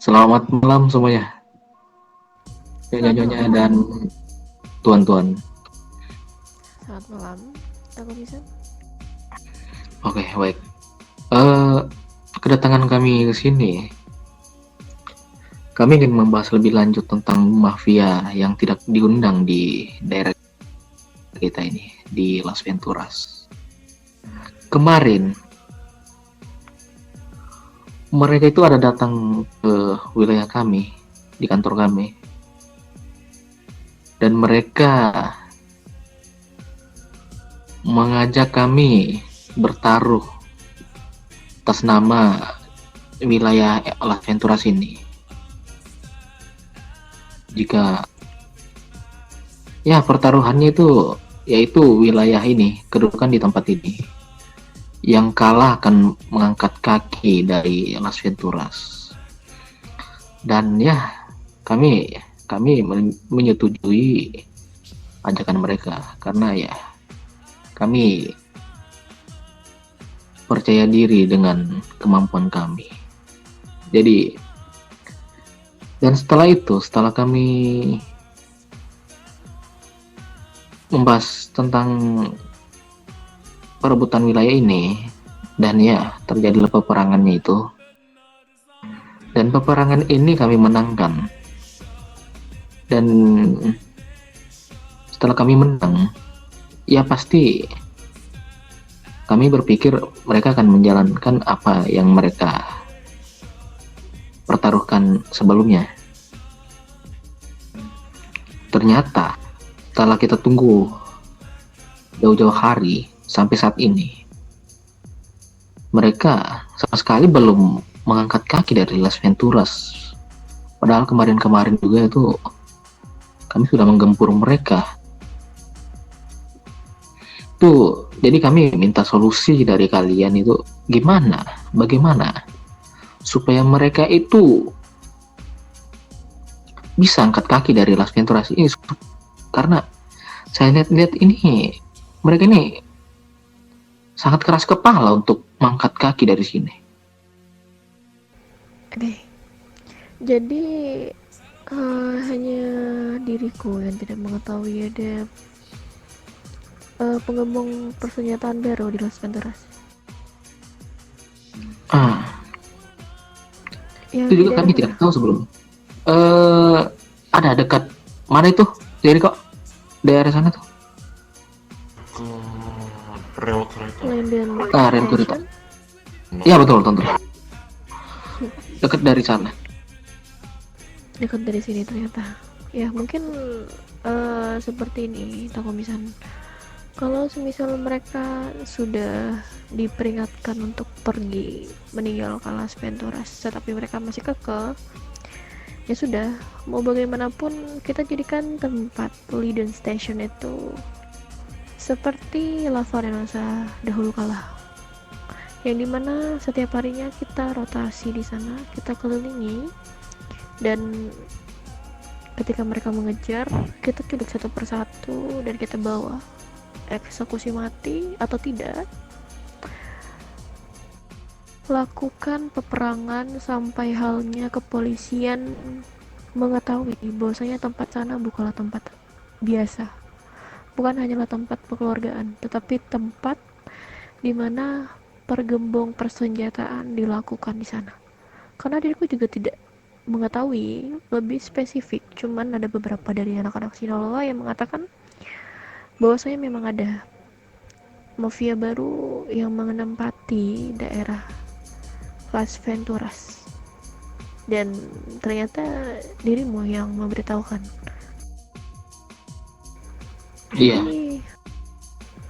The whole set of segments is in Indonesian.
Selamat malam semuanya, Selamat nyonya-nyonya dan malam. tuan-tuan. Selamat malam. Aku bisa. Oke, baik. Eh, Kedatangan kami ke sini, kami ingin membahas lebih lanjut tentang mafia yang tidak diundang di daerah kita ini, di Las Venturas. Kemarin, mereka itu ada datang ke wilayah kami, di kantor kami, dan mereka mengajak kami bertaruh atas nama wilayah Las Venturas ini. Jika ya pertaruhannya itu yaitu wilayah ini, kedudukan di tempat ini. Yang kalah akan mengangkat kaki dari Las Venturas. Dan ya, kami kami menyetujui ajakan mereka karena ya kami percaya diri dengan kemampuan kami. Jadi dan setelah itu, setelah kami membahas tentang perebutan wilayah ini, dan ya terjadilah peperangannya itu, dan peperangan ini kami menangkan. Dan setelah kami menang, ya pasti kami berpikir mereka akan menjalankan apa yang mereka pertaruhkan sebelumnya. Ternyata setelah kita tunggu jauh-jauh hari sampai saat ini, mereka sama sekali belum mengangkat kaki dari Las Venturas. Padahal kemarin-kemarin juga itu kami sudah menggempur mereka. Tuh, jadi kami minta solusi dari kalian itu bagaimana supaya mereka itu bisa angkat kaki dari Las Venturas ini, karena saya lihat-lihat ini mereka ini sangat keras kepala untuk mengangkat kaki dari sini. Oke. Jadi hanya diriku yang tidak mengetahui ada penggembong persenjataan baru di Las Venturas. Itu Yang di juga daerah kami mana? tidak tahu sebelum. eh ada dekat mana itu? Jadi kok daerah sana tuh? Ke rel kereta. Linden Rel kereta. Station. Iya betul, tonton. Dekat dari sana. Dekat dari sini ternyata. Ya mungkin seperti ini, Takomisan. Kalau semisal mereka sudah diperingatkan untuk pergi meninggalkan Las Venturas, tetapi mereka masih kekeh, ya sudah, mau bagaimanapun kita jadikan tempat Linden Station itu seperti La Farenosa dahulu kala, yang dimana setiap harinya kita rotasi di sana, kita kelilingi, dan ketika mereka mengejar, kita culik satu persatu dan kita bawa eksekusi mati atau tidak, lakukan peperangan sampai halnya kepolisian mengetahui bahwasanya tempat sana bukanlah tempat biasa, bukan hanyalah tempat kekeluargaan, tetapi tempat di mana pergembong persenjataan dilakukan di sana. Karena diriku juga tidak mengetahui lebih spesifik, cuman ada beberapa dari anak-anak Sinaloa yang mengatakan bahwasanya memang ada mafia baru yang menempati daerah Las Venturas, dan ternyata dirimu yang memberitahukan. Iya. Jadi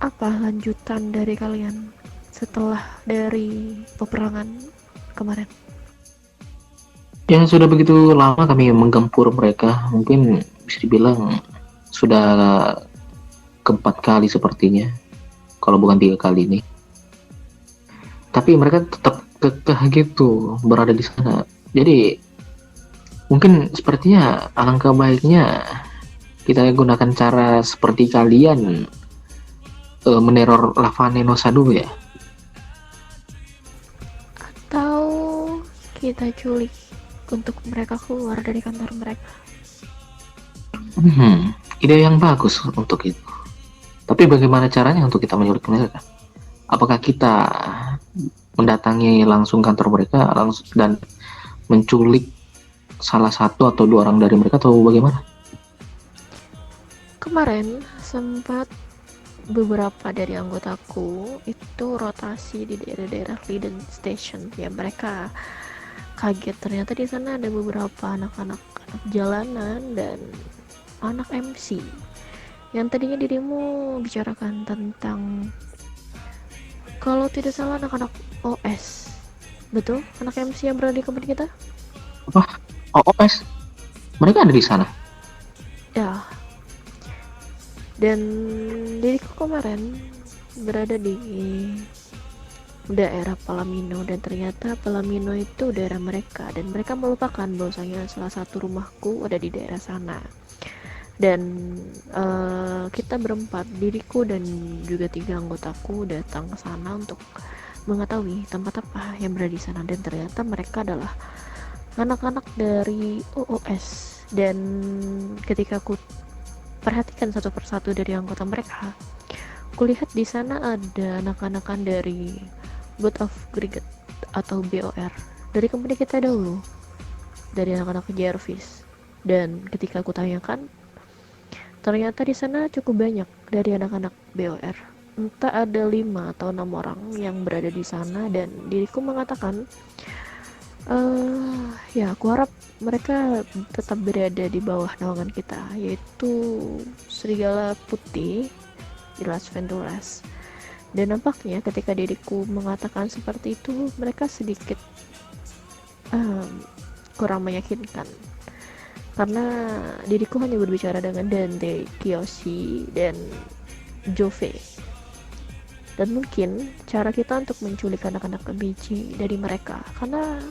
apa lanjutan dari kalian setelah dari peperangan kemarin? Yang sudah begitu lama kami menggempur mereka, mungkin bisa dibilang sudah keempat kali sepertinya, kalau bukan 3 kali ini. Tapi mereka tetap kekeh gitu berada di sana. Jadi mungkin sepertinya alangkah baiknya kita gunakan cara seperti kalian meneror Lava Nenosa dulu ya. Atau kita culik untuk mereka keluar dari kantor mereka. Ide yang bagus untuk itu. Tapi bagaimana caranya untuk kita menyulit mereka? Apakah kita mendatangi langsung kantor mereka langsung dan menculik salah satu atau dua orang dari mereka atau bagaimana? Kemarin sempat beberapa dari anggotaku itu rotasi di daerah-daerah Leiden Station. Ya, mereka kaget ternyata di sana ada beberapa anak-anak jalanan dan anak MC yang tadinya dirimu bicarakan tentang, kalau tidak salah, anak-anak OS. Betul? Anak MC yang berada di company kita? Apa? OOS? Mereka ada di sana? Ya. Dan diriku kemarin berada di daerah Palomino, dan ternyata Palomino itu daerah mereka, dan mereka melupakan bahwasanya salah satu rumahku ada di daerah sana. Dan kita berempat, diriku dan juga 3 anggotaku, datang ke sana untuk mengetahui tempat apa yang berada di sana, dan ternyata mereka adalah anak-anak dari OOS. Dan ketika aku perhatikan satu persatu dari anggota mereka, kulihat di sana ada anak-anakan dari Board of Brigade atau BOR dari company kita dahulu, dari anak-anak Jarvis. Dan ketika aku tanyakan, ternyata di sana cukup banyak dari anak-anak BOR. Entah ada 5 atau 6 orang yang berada di sana, dan diriku mengatakan, ya aku harap mereka tetap berada di bawah naungan kita, yaitu Serigala Putih di Las Venturas. Dan nampaknya ketika diriku mengatakan seperti itu, mereka sedikit kurang meyakinkan, karena diriku hanya berbicara dengan Dante, Kiyoshi, dan Jove. Dan mungkin cara kita untuk menculik anak-anak ABG dari mereka, karena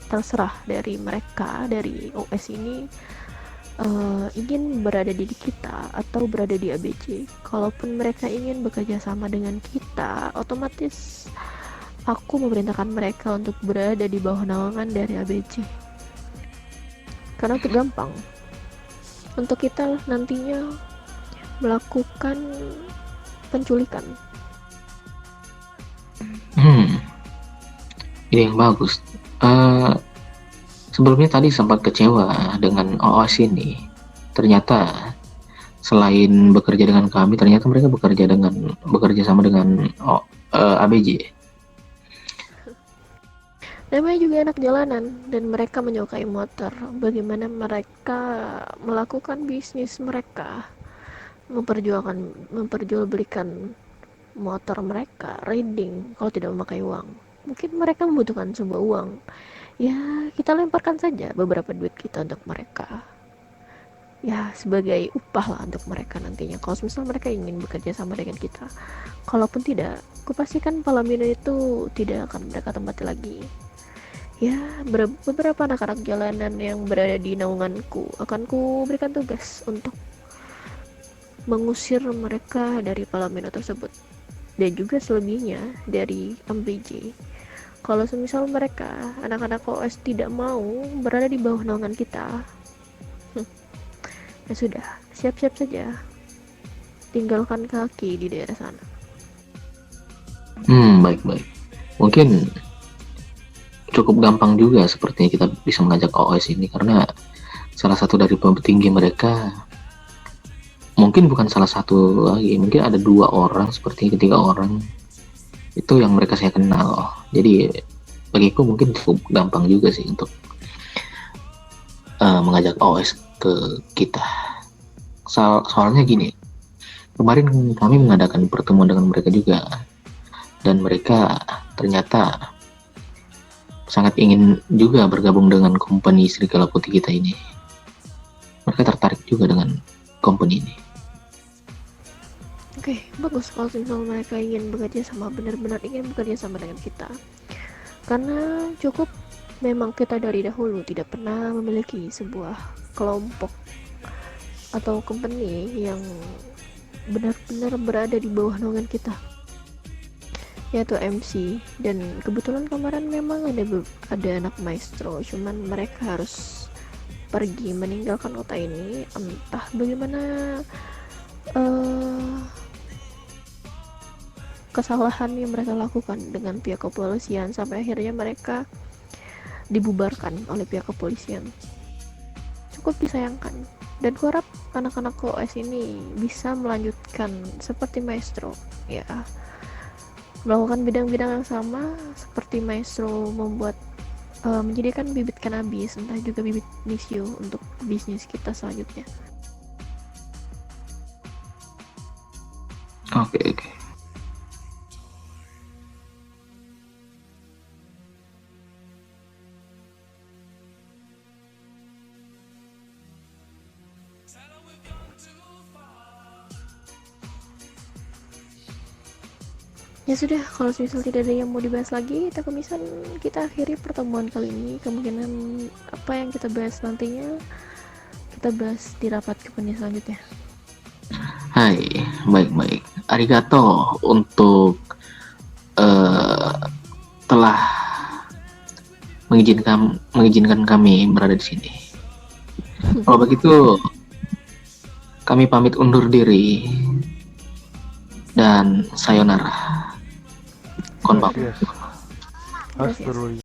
terserah dari mereka, dari OS ini ingin berada di kita atau berada di ABG. Kalaupun mereka ingin bekerja sama dengan kita, otomatis aku memerintahkan mereka untuk berada di bawah naungan dari ABG, karena itu gampang untuk kita nantinya melakukan penculikan. Ide yang bagus. Sebelumnya tadi sempat kecewa dengan OOS ini. Ternyata selain bekerja dengan kami, ternyata mereka bekerja sama dengan ABJ. Namanya juga anak jalanan, dan mereka menyukai motor. Bagaimana mereka melakukan bisnis mereka, memperjualbelikan motor mereka, riding, kalau tidak memakai uang. Mungkin mereka membutuhkan sebuah uang. Ya, kita lemparkan saja beberapa duit kita untuk mereka. Ya, sebagai upah lah untuk mereka nantinya, kalau misal mereka ingin bekerja sama dengan kita. Kalaupun tidak, kupastikan Palomino itu tidak akan mereka tempati lagi. Ya, beberapa anak-anak jalanan yang berada di naunganku akan ku berikan tugas untuk mengusir mereka dari Palomino tersebut, dan juga selebihnya dari MBJ. Kalau semisal mereka, anak-anak OS, tidak mau berada di bawah naungan kita, ya sudah, siap-siap saja, tinggalkan kaki di daerah sana. Baik-baik. Mungkin cukup gampang juga sepertinya kita bisa mengajak OS ini, karena salah satu dari petinggi mereka, mungkin bukan salah satu lagi, mungkin ada 2 orang, sepertinya 3 orang itu yang mereka saya kenal. Jadi bagiku mungkin cukup gampang juga sih untuk mengajak OS ke kita. Soalnya gini, kemarin kami mengadakan pertemuan dengan mereka juga, dan mereka ternyata sangat ingin juga bergabung dengan company Serigala Putih kita ini. Mereka tertarik juga dengan company ini. Oke, bagus kalau misal mereka ingin bekerja sama, benar-benar ingin bekerja sama dengan kita. Karena cukup memang kita dari dahulu tidak pernah memiliki sebuah kelompok atau company yang benar-benar berada di bawah naungan kita. yaitu MC. Dan kebetulan kemarin memang ada anak maestro, cuman mereka harus pergi meninggalkan kota ini, entah bagaimana kesalahan yang mereka lakukan dengan pihak kepolisian sampai akhirnya mereka dibubarkan oleh pihak kepolisian. Cukup disayangkan, dan kuharap anak-anak OS ini bisa melanjutkan seperti maestro, ya, melakukan bidang-bidang yang sama seperti maestro, membuat menjadikan bibit kanabis, entah juga bibit misio untuk bisnis kita selanjutnya. Oke. Ya sudah, kalau misal tidak ada yang mau dibahas lagi, Takumisan, kita akhiri pertemuan kali ini. Kemungkinan apa yang kita bahas nantinya kita bahas di rapat kepentingan selanjutnya. Hai, baik. Arigato untuk telah mengizinkan kami berada di sini. Kalau begitu, kami pamit undur diri dan sayonara. Konbanwa. Astagfirullah.